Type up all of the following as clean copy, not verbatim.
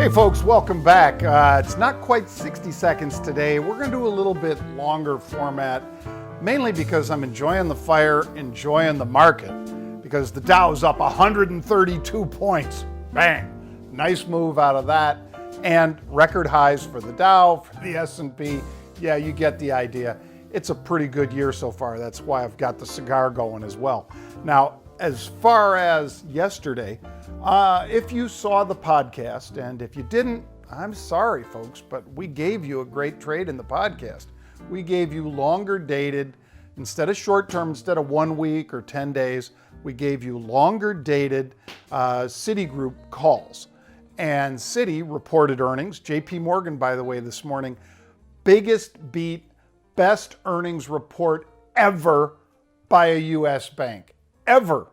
Hey folks, welcome back. It's not quite 60 seconds today. We're going to do a little bit longer format, mainly because I'm enjoying the fire, enjoying the market, because the Dow's up 132 points. Bang! Nice move out of that. And record highs for the Dow, for the S&P. Yeah, you get the idea. It's a pretty good year so far. That's why I've got the cigar going as well. Now, as far as yesterday, if you saw the podcast, and if you didn't, I'm sorry, folks, but we gave you a great trade in the podcast. We gave you longer dated, instead of short term, instead of 1 week or 10 days, we gave you longer dated Citigroup calls. And Citi reported earnings. JP Morgan, by the way, this morning, biggest beat, best earnings report ever by a U.S. bank, ever.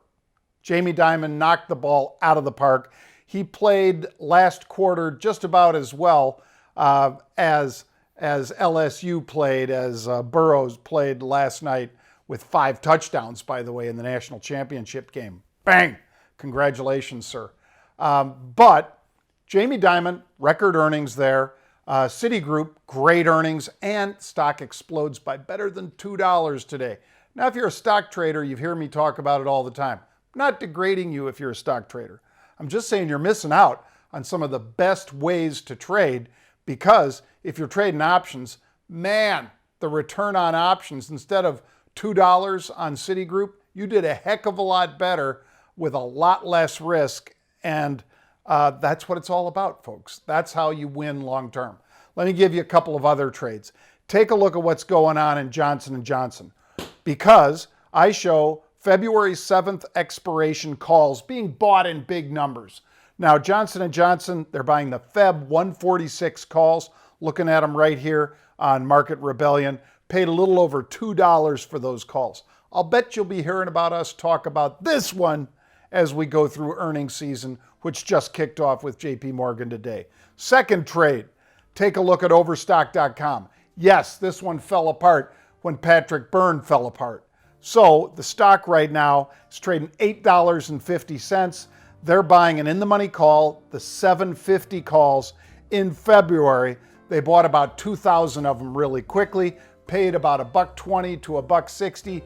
Jamie Dimon knocked the ball out of the park. He played last quarter just about as well as LSU played, as Burrows played last night with 5 touchdowns, by the way, in the national championship game. Bang! Congratulations, sir. But Jamie Dimon, record earnings there. Citigroup, great earnings, and stock explodes by better than $2 today. Now, if you're a stock trader, you hear me talk about it all the time. I'm not degrading you if you're a stock trader. I'm just saying you're missing out on some of the best ways to trade, because if you're trading options, man, the return on options, instead of $2 on Citigroup, you did a heck of a lot better with a lot less risk. And that's what it's all about, folks. That's how you win long term. Let me give you a couple of other trades. Take a look at what's going on in Johnson & Johnson, because I show February 7th expiration calls being bought in big numbers. Now, Johnson & Johnson, they're buying the Feb 146 calls. Looking at them right here on Market Rebellion. Paid a little over $2 for those calls. I'll bet you'll be hearing about us talk about this one as we go through earnings season, which just kicked off with JP Morgan today. Second trade, take a look at Overstock.com. Yes, this one fell apart when Patrick Byrne fell apart. So the stock right now is trading $8.50. They're buying an in-the-money call, the 750 calls in February. They bought about 2,000 of them really quickly, paid about $1.20 to $1.60.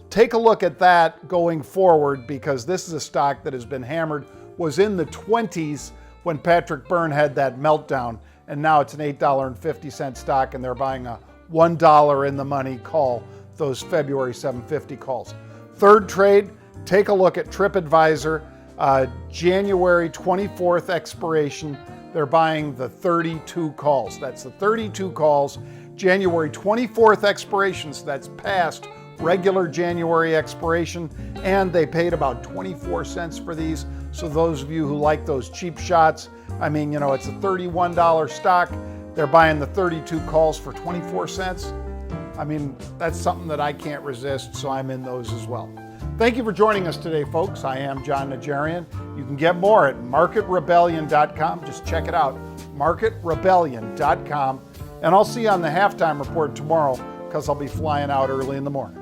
Take a look at that going forward, because this is a stock that has been hammered, was in the 20s when Patrick Byrne had that meltdown, and now it's an $8.50 stock, and they're buying a $1 in the money call, those February 750 calls. Third trade, take a look at TripAdvisor, January 24th expiration. They're buying the 32 calls. That's the 32 calls, January 24th expiration, so that's past regular January expiration, and they paid about 24 cents for these. So those of you who like those cheap shots, I mean, you know, it's a $31 stock. They're buying the 32 calls for 24 cents. I mean, that's something that I can't resist, so I'm in those as well. Thank you for joining us today, folks. I am John Najarian. You can get more at marketrebellion.com. Just check it out, marketrebellion.com. And I'll see you on the halftime report tomorrow, because I'll be flying out early in the morning.